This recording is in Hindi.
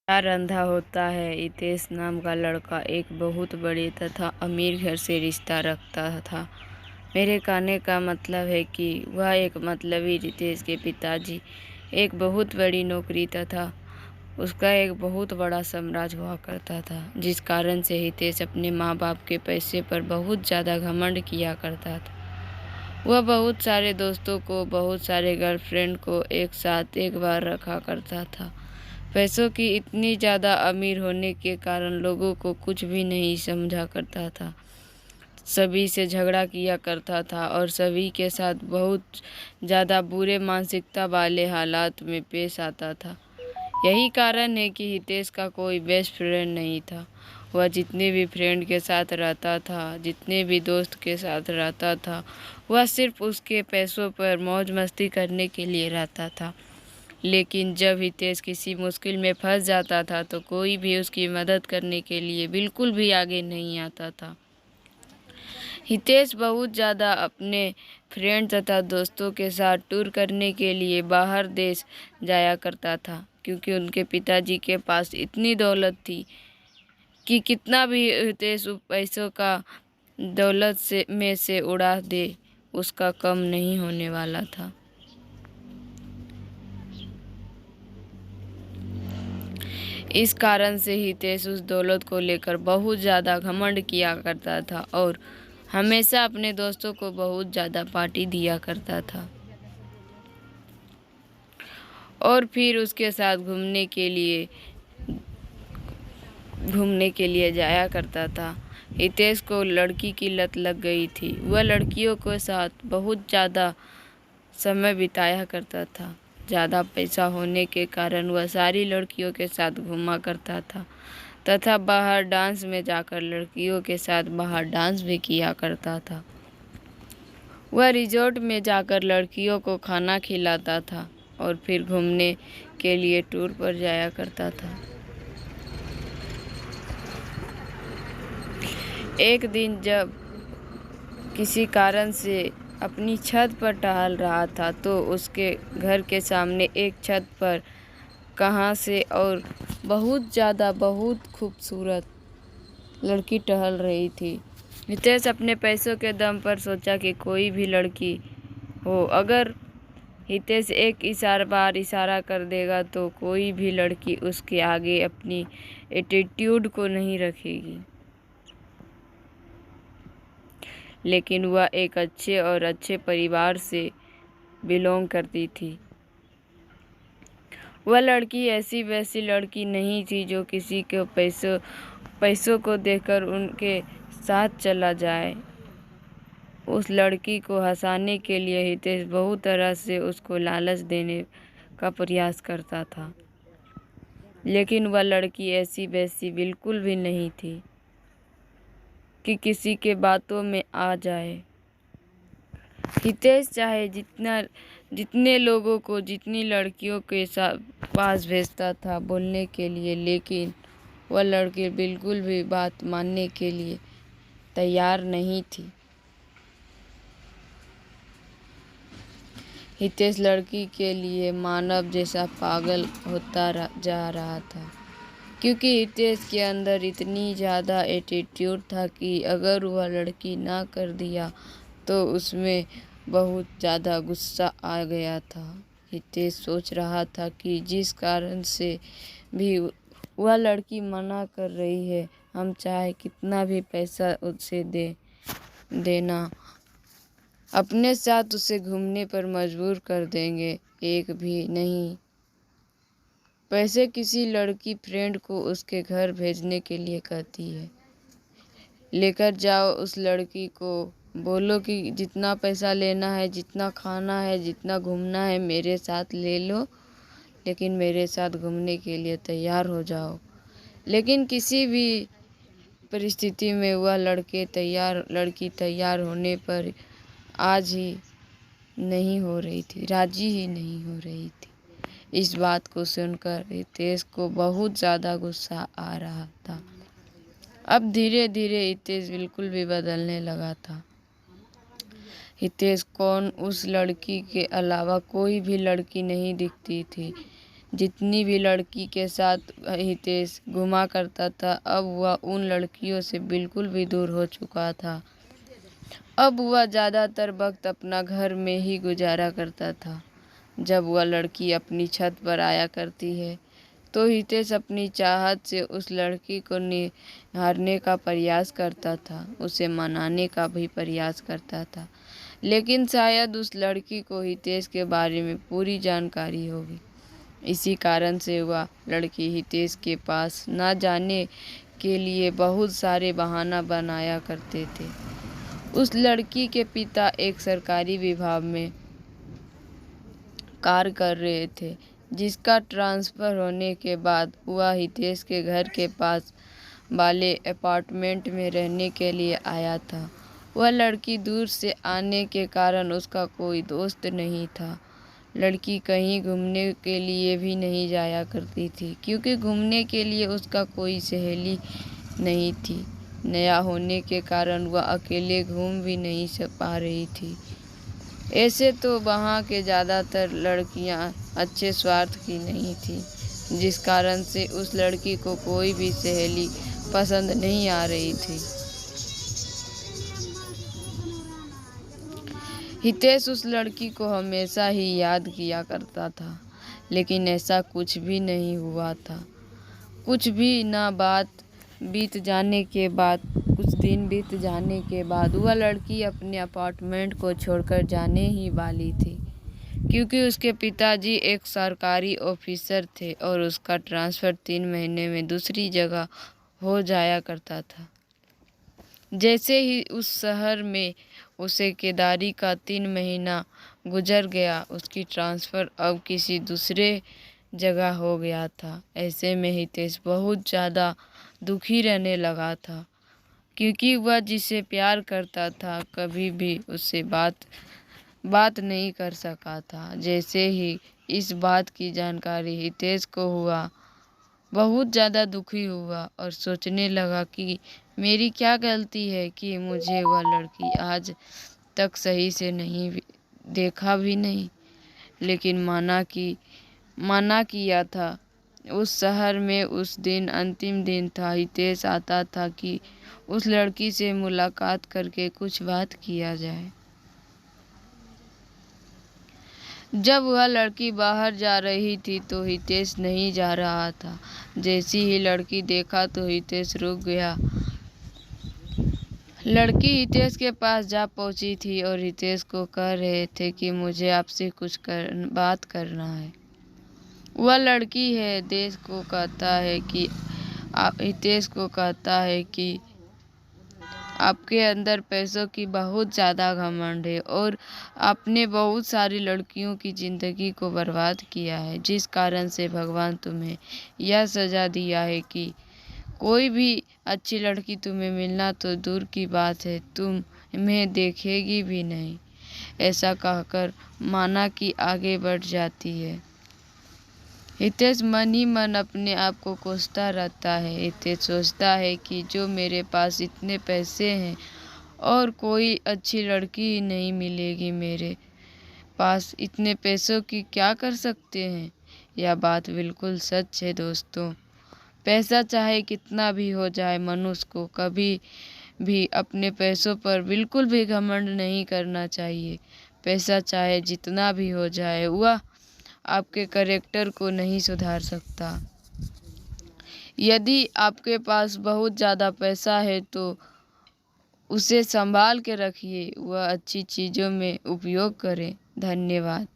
प्यार अंधा होता है। हितेश नाम का लड़का एक बहुत बड़े तथा अमीर घर से रिश्ता रखता था। मेरे कहने का मतलब है कि वह एक मतलबी हितेश के पिताजी एक बहुत बड़ी नौकरी तथा उसका एक बहुत बड़ा साम्राज्य हुआ करता था, जिस कारण से हितेश अपने माँ बाप के पैसे पर बहुत ज़्यादा घमंड किया करता था। वह बहुत सारे दोस्तों को, बहुत सारे गर्लफ्रेंड को एक साथ एक बार रखा करता था। पैसों की इतनी ज़्यादा अमीर होने के कारण लोगों को कुछ भी नहीं समझा करता था, सभी से झगड़ा किया करता था और सभी के साथ बहुत ज़्यादा बुरे मानसिकता वाले हालात में पेश आता था। यही कारण है कि हितेश का कोई बेस्ट फ्रेंड नहीं था। वह जितने भी फ्रेंड के साथ रहता था, जितने भी दोस्त के साथ रहता था, वह सिर्फ उसके पैसों पर मौज मस्ती करने के लिए रहता था। लेकिन जब हितेश किसी मुश्किल में फंस जाता था तो कोई भी उसकी मदद करने के लिए बिल्कुल भी आगे नहीं आता था। हितेश बहुत ज़्यादा अपने फ्रेंड तथा दोस्तों के साथ टूर करने के लिए बाहर देश जाया करता था, क्योंकि उनके पिताजी के पास इतनी दौलत थी कि कितना भी हितेश उस पैसों का दौलत से उड़ा दे, उसका कम नहीं होने वाला था। इस कारण से हितेश उस दौलत को लेकर बहुत ज़्यादा घमंड किया करता था और हमेशा अपने दोस्तों को बहुत ज़्यादा पार्टी दिया करता था और फिर उसके साथ घूमने के लिए जाया करता था। हितेश को लड़की की लत लग गई थी। वह लड़कियों के साथ बहुत ज़्यादा समय बिताया करता था। ज़्यादा पैसा होने के कारण वह सारी लड़कियों के साथ घूमा करता था तथा बाहर डांस में जाकर लड़कियों के साथ बाहर डांस भी किया करता था। वह रिजॉर्ट में जाकर लड़कियों को खाना खिलाता था और फिर घूमने के लिए टूर पर जाया करता था। एक दिन जब किसी कारण से अपनी छत पर टहल रहा था तो उसके घर के सामने एक छत पर कहाँ से और बहुत खूबसूरत लड़की टहल रही थी। हितेश अपने पैसों के दम पर सोचा कि कोई भी लड़की हो, अगर हितेश एक बार इशारा कर देगा तो कोई भी लड़की उसके आगे अपनी एटीट्यूड को नहीं रखेगी। लेकिन वह एक अच्छे परिवार से बिलोंग करती थी। वह लड़की ऐसी वैसी लड़की नहीं थी जो किसी के पैसों को देखकर उनके साथ चला जाए। उस लड़की को हंसाने के लिए हितेश बहुत तरह से उसको लालच देने का प्रयास करता था, लेकिन वह लड़की ऐसी वैसी बिल्कुल भी नहीं थी कि किसी के बातों में आ जाए। हितेश चाहे जितने लोगों को, जितनी लड़कियों के साथ पास भेजता था बोलने के लिए, लेकिन वह लड़की बिल्कुल भी बात मानने के लिए तैयार नहीं थी। हितेश लड़की के लिए मानव जैसा पागल होता जा रहा था, क्योंकि हितेश के अंदर इतनी ज़्यादा एटीट्यूड था कि अगर वह लड़की ना कर दिया तो उसमें बहुत ज़्यादा गुस्सा आ गया था। हितेश सोच रहा था कि जिस कारण से भी वह लड़की मना कर रही है, हम चाहे कितना भी पैसा उससे देना अपने साथ उसे घूमने पर मजबूर कर देंगे, एक भी नहीं। पैसे किसी लड़की फ्रेंड को उसके घर भेजने के लिए कहती है। लेकर जाओ उस लड़की को, बोलो कि जितना पैसा लेना है, जितना खाना है, जितना घूमना है मेरे साथ ले लो, लेकिन मेरे साथ घूमने के लिए तैयार हो जाओ। लेकिन किसी भी परिस्थिति में वह लड़की तैयार होने पर आज ही नहीं हो रही थी, राजी ही नहीं हो रही थी। इस बात को सुनकर हितेश को बहुत ज़्यादा गुस्सा आ रहा था। अब धीरे धीरे हितेश बिल्कुल भी बदलने लगा था। हितेश कौन, उस लड़की के अलावा कोई भी लड़की नहीं दिखती थी जितनी भी लड़की के साथ हितेश घुमा करता था, अब वह उन लड़कियों से बिल्कुल भी दूर हो चुका था। अब वह ज़्यादातर वक्त अपना घर में ही गुजारा करता था। जब वह लड़की अपनी छत पर आया करती है तो हितेश अपनी चाहत से उस लड़की को निहारने का प्रयास करता था, उसे मनाने का भी प्रयास करता था, लेकिन शायद उस लड़की को हितेश के बारे में पूरी जानकारी होगी। इसी कारण से वह लड़की हितेश के पास ना जाने के लिए बहुत सारे बहाना बनाया करते थे। उस लड़की के पिता एक सरकारी विभाग में कार्य कर रहे थे, जिसका ट्रांसफ़र होने के बाद वह हितेश के घर के पास वाले अपार्टमेंट में रहने के लिए आया था। वह लड़की दूर से आने के कारण उसका कोई दोस्त नहीं था। लड़की कहीं घूमने के लिए भी नहीं जाया करती थी, क्योंकि घूमने के लिए उसका कोई सहेली नहीं थी। नया होने के कारण वह अकेले घूम भी नहीं पा रही थी। ऐसे तो वहाँ के ज़्यादातर लड़कियाँ अच्छे स्वार्थ की नहीं थी, जिस कारण से उस लड़की को कोई भी सहेली पसंद नहीं आ रही थी। हितेश उस लड़की को हमेशा ही याद किया करता था, लेकिन ऐसा कुछ भी नहीं हुआ था। कुछ दिन बीत जाने के बाद वह लड़की अपने अपार्टमेंट को छोड़कर जाने ही वाली थी, क्योंकि उसके पिताजी एक सरकारी ऑफिसर थे और उसका ट्रांसफ़र 3 महीने में दूसरी जगह हो जाया करता था। जैसे ही उस शहर में उसे केदारी का 3 महीना गुजर गया, उसकी ट्रांसफ़र अब किसी दूसरे जगह हो गया था। ऐसे में हितेश बहुत ज़्यादा दुखी रहने लगा था, क्योंकि वह जिसे प्यार करता था कभी भी उससे बात नहीं कर सका था। जैसे ही इस बात की जानकारी हितेश को हुआ, बहुत ज़्यादा दुखी हुआ और सोचने लगा कि मेरी क्या गलती है कि मुझे वह लड़की आज तक सही से नहीं देखा भी नहीं, लेकिन मना किया था। उस शहर में उस दिन अंतिम दिन था। हितेश आता था कि उस लड़की से मुलाकात करके कुछ बात किया जाए। जब वह लड़की बाहर जा रही थी तो हितेश नहीं जा रहा था। जैसी ही लड़की देखा तो हितेश रुक गया। लड़की हितेश के पास जा पहुंची थी और हितेश को कह रहे थे कि मुझे आपसे कुछ बात करना है। वह लड़की है हितेश को कहता है कि आपके अंदर पैसों की बहुत ज़्यादा घमंड है और आपने बहुत सारी लड़कियों की ज़िंदगी को बर्बाद किया है, जिस कारण से भगवान तुम्हें यह सज़ा दिया है कि कोई भी अच्छी लड़की तुम्हें मिलना तो दूर की बात है, तुम्हें देखेगी भी नहीं। ऐसा कहकर माना कि आगे बढ़ जाती है। हितेश मन ही मन अपने आप को कोसता रहता है। हितेश सोचता है कि जो मेरे पास इतने पैसे हैं और कोई अच्छी लड़की ही नहीं मिलेगी, मेरे पास इतने पैसों की क्या कर सकते हैं। यह बात बिल्कुल सच है दोस्तों। पैसा चाहे कितना भी हो जाए, मनुष्य को कभी भी अपने पैसों पर बिल्कुल भी घमंड नहीं करना चाहिए। पैसा चाहे जितना भी हो जाए, वह आपके कैरेक्टर को नहीं सुधार सकता। यदि आपके पास बहुत ज़्यादा पैसा है तो उसे संभाल के रखिए, वह अच्छी चीज़ों में उपयोग करें। धन्यवाद।